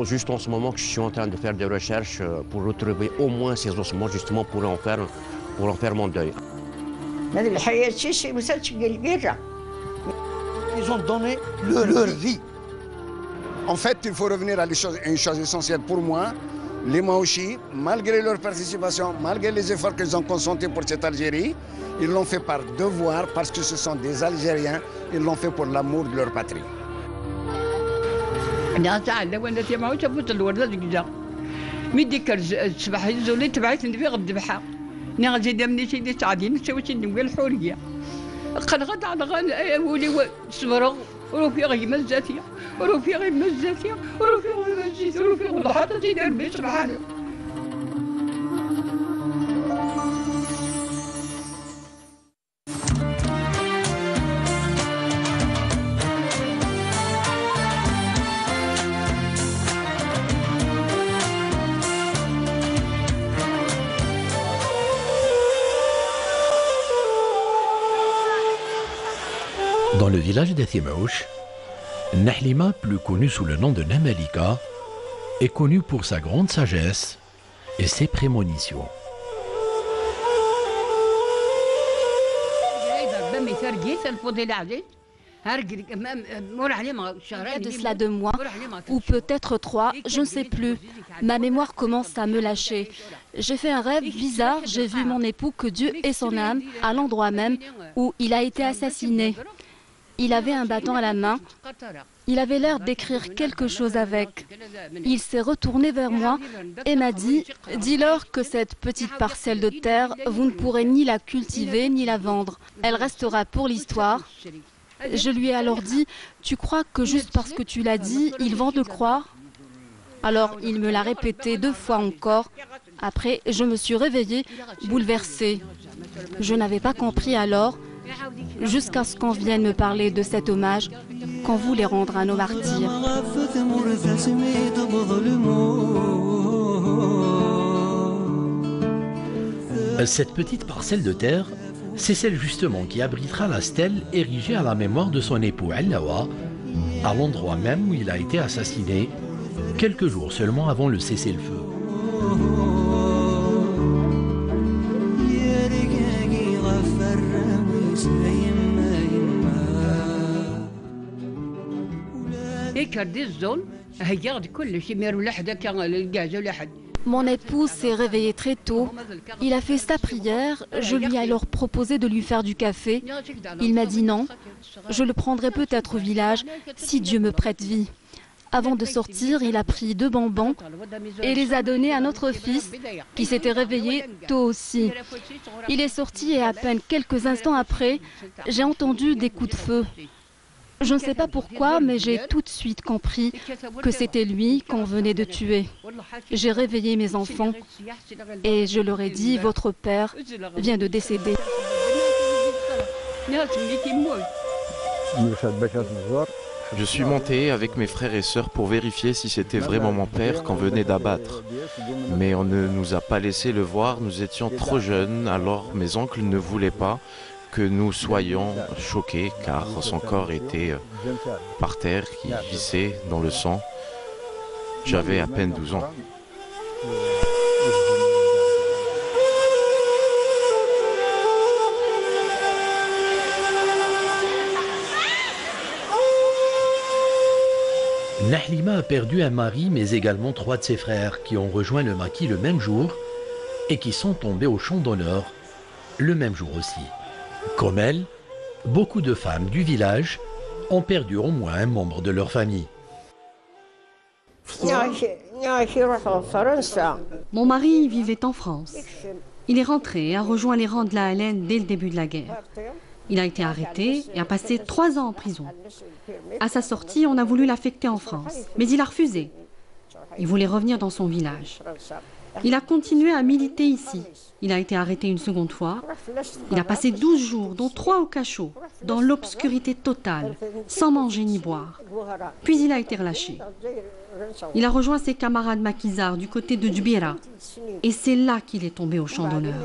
Juste en ce moment que je suis en train de faire des recherches pour retrouver au moins ces ossements, justement pour en faire mon deuil. Ils ont donné leur vie. En fait, il faut revenir à une chose essentielle pour moi. Les Maouchi, malgré leur participation, malgré les efforts qu'ils ont consentis pour cette Algérie, ils l'ont fait par devoir, parce que ce sont des Algériens, ils l'ont fait pour l'amour de leur patrie. ورفيقي مزاتية ورفيقي مزاتية ورفيقي مزاتية ورفيقي ضحطتي دربي سبحانه. Dans le village de Thimouch, Nahlima, plus connue sous le nom de Namalika, est connue pour sa grande sagesse et ses prémonitions. De cela 2 mois, ou peut-être 3, je ne sais plus. Ma mémoire commence à me lâcher. J'ai fait un rêve bizarre, j'ai vu mon époux, que Dieu ait son âme, à l'endroit même où il a été assassiné. Il avait un bâton à la main. Il avait l'air d'écrire quelque chose avec. Il s'est retourné vers moi et m'a dit « Dis-leur que cette petite parcelle de terre, vous ne pourrez ni la cultiver ni la vendre. Elle restera pour l'histoire. » Je lui ai alors dit « Tu crois que juste parce que tu l'as dit, ils vont te croire ?» Alors il me l'a répété 2 fois encore. Après, je me suis réveillée, bouleversée. Je n'avais pas compris alors, jusqu'à ce qu'on vienne me parler de cet hommage qu'on voulait rendre à nos martyrs. Cette petite parcelle de terre, c'est celle justement qui abritera la stèle érigée à la mémoire de son époux Allawa, à l'endroit même où il a été assassiné, quelques jours seulement avant le cessez-le-feu. Mon époux s'est réveillé très tôt. Il a fait sa prière. Je lui ai alors proposé de lui faire du café. Il m'a dit non. Je le prendrai peut-être au village si Dieu me prête vie. Avant de sortir, il a pris 2 bonbons et les a donnés à notre fils qui s'était réveillé tôt aussi. Il est sorti et à peine quelques instants après, j'ai entendu des coups de feu. Je ne sais pas pourquoi, mais j'ai tout de suite compris que c'était lui qu'on venait de tuer. J'ai réveillé mes enfants et je leur ai dit « Votre père vient de décéder ». Je suis monté avec mes frères et sœurs pour vérifier si c'était vraiment mon père qu'on venait d'abattre. Mais on ne nous a pas laissé le voir, nous étions trop jeunes, alors mes oncles ne voulaient pas que nous soyons choqués car son corps était par terre, qui gissait dans le sang. J'avais à peine 12 ans. Nahlima a perdu un mari, mais également 3 de ses frères qui ont rejoint le maquis le même jour et qui sont tombés au champ d'honneur le même jour aussi. Comme elle, beaucoup de femmes du village ont perdu au moins un membre de leur famille. Mon mari vivait en France. Il est rentré et a rejoint les rangs de la LN dès le début de la guerre. Il a été arrêté et a passé 3 ans en prison. À sa sortie, on a voulu l'affecter en France, mais il a refusé. Il voulait revenir dans son village. Il a continué à militer ici. Il a été arrêté une seconde fois. Il a passé 12 jours, dont 3 au cachot, dans l'obscurité totale, sans manger ni boire. Puis il a été relâché. Il a rejoint ses camarades maquisards du côté de Djbira. Et c'est là qu'il est tombé au champ d'honneur.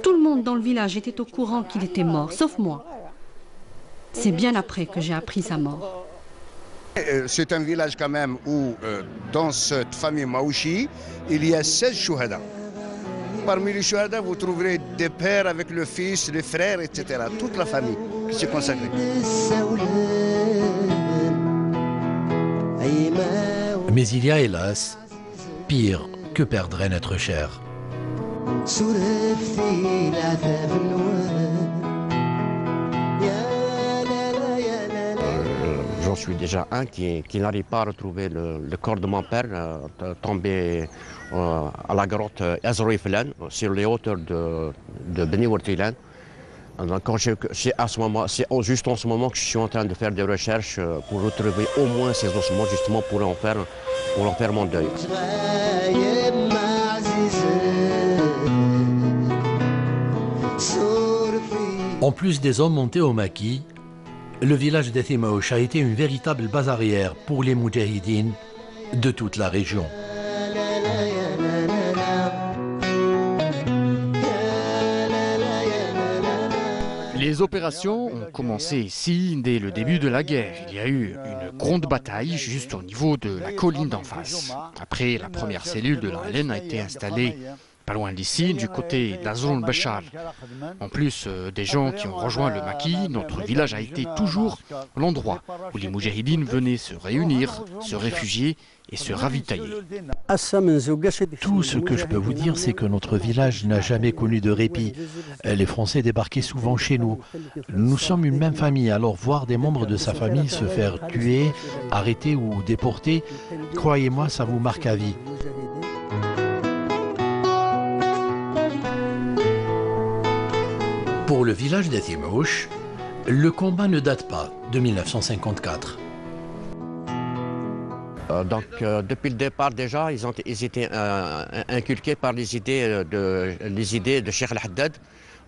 Tout le monde dans le village était au courant qu'il était mort, sauf moi. C'est bien après que j'ai appris sa mort. C'est un village quand même où, dans cette famille Maouchi, il y a 16 chouhada. Parmi les chouhada, vous trouverez des pères avec le fils, les frères, etc. Toute la famille qui s'est consacrée. Mais il y a hélas pire que perdre un être cher. J'en suis déjà un qui n'arrive pas à retrouver le corps de mon père tombé à la grotte Ezroïflan, sur les hauteurs de Beni Wartilan. C'est juste en ce moment que je suis en train de faire des recherches pour retrouver au moins ces ossements, justement pour en faire mon deuil. En plus des hommes montés au maquis, le village d'Ethimouch a été une véritable base arrière pour les moudjahidines de toute la région. Les opérations ont commencé ici dès le début de la guerre. Il y a eu une grande bataille juste au niveau de la colline d'en face. Après, la première cellule de la LN a été installée pas loin d'ici, du côté d'Azroun Bachar. En plus des gens qui ont rejoint le maquis, notre village a été toujours l'endroit où les moudjahidines venaient se réunir, se réfugier et se ravitailler. Tout ce que je peux vous dire, c'est que notre village n'a jamais connu de répit. Les Français débarquaient souvent chez nous. Nous sommes une même famille, alors voir des membres de sa famille se faire tuer, arrêter ou déporter, croyez-moi, ça vous marque à vie. Pour le village d'Ethimouch, le combat ne date pas de 1954. Depuis le départ déjà, ils étaient inculqués par les idées de Cheikh Al-Haddad.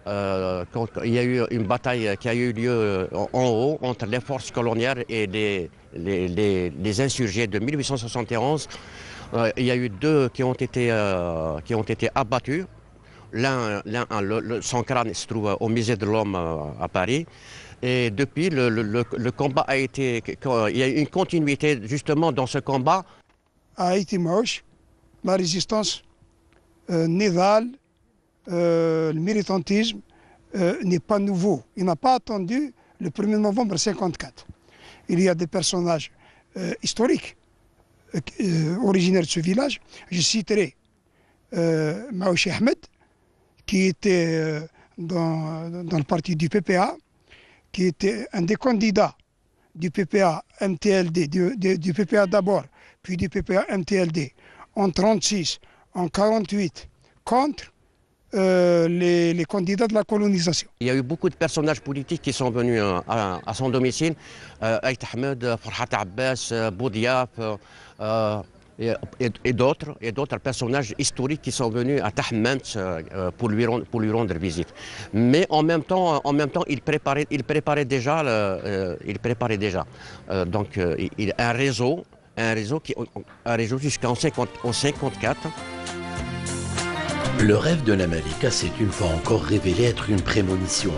Il y a eu une bataille qui a eu lieu en haut entre les forces coloniales et les insurgés de 1871. Il y a eu deux qui ont été abattus. Son crâne se trouve au musée de l'homme à Paris. Et depuis, le combat a été... Il y a eu une continuité justement dans ce combat. À Etimouch, la résistance navale, le militantisme n'est pas nouveau. Il n'a pas attendu le 1er novembre 1954. Il y a des personnages historiques originaires de ce village. Je citerai Maouchi Ahmed, qui était dans le parti du PPA, qui était un des candidats du PPA MTLD, du PPA d'abord, puis du PPA MTLD, en 1936, en 1948, contre les candidats de la colonisation. Il y a eu beaucoup de personnages politiques qui sont venus à son domicile, Aït Ahmed, Farhat Abbas, Boudiaf, et d'autres personnages historiques qui sont venus à Tahmant pour lui rendre visite. Mais en même temps, il préparait déjà. Donc, il a un réseau jusqu'en 1954. Le rêve de la Malika s'est une fois encore révélé être une prémonition.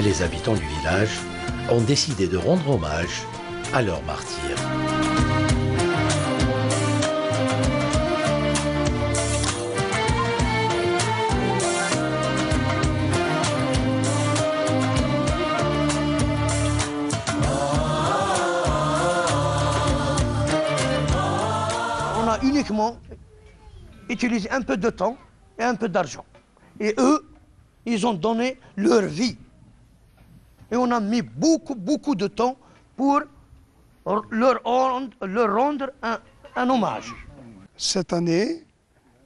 Les habitants du village ont décidé de rendre hommage à leurs martyrs. Uniquement utiliser un peu de temps et un peu d'argent. Et eux, ils ont donné leur vie. Et on a mis beaucoup de temps pour leur rendre un hommage. Cette année,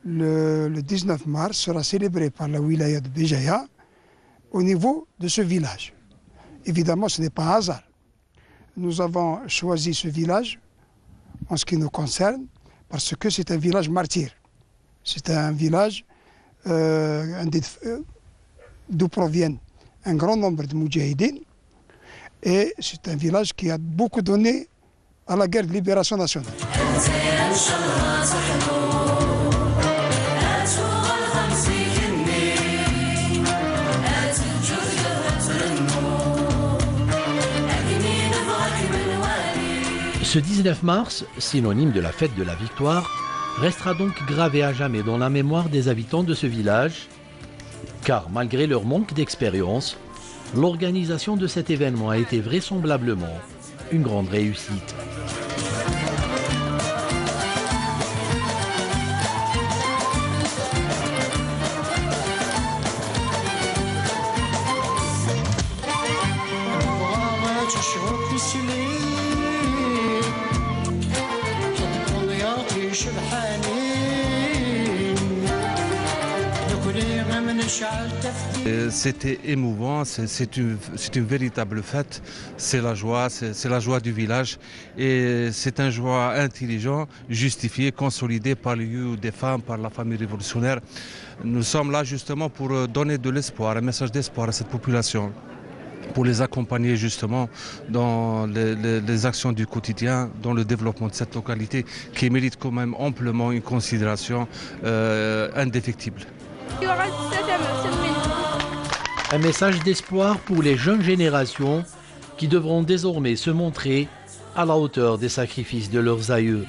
le 19 mars sera célébré par la wilaya de Béjaïa au niveau de ce village. Évidemment, ce n'est pas un hasard. Nous avons choisi ce village en ce qui nous concerne parce que c'est un village martyr. C'est un village d'où proviennent un grand nombre de moudjahidines et c'est un village qui a beaucoup donné à la guerre de libération nationale. Ce 19 mars, synonyme de la fête de la victoire, restera donc gravé à jamais dans la mémoire des habitants de ce village, car malgré leur manque d'expérience, l'organisation de cet événement a été vraisemblablement une grande réussite. C'était émouvant, c'est une véritable fête, c'est la joie du village et c'est une joie intelligente, justifiée, consolidée par les yeux des femmes, par la famille révolutionnaire. Nous sommes là justement pour donner de l'espoir, un message d'espoir à cette population, pour les accompagner justement dans les actions du quotidien, dans le développement de cette localité qui mérite quand même amplement une considération indéfectible. Un message d'espoir pour les jeunes générations qui devront désormais se montrer à la hauteur des sacrifices de leurs aïeux.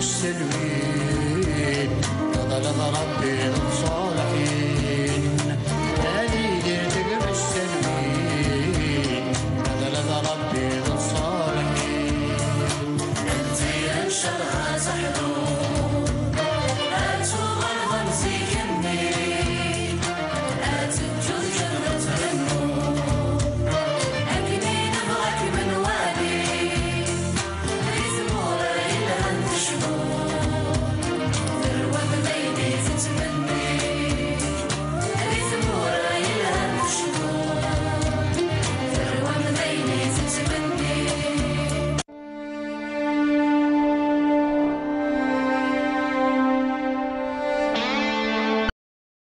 السلوين ظل ربي انصار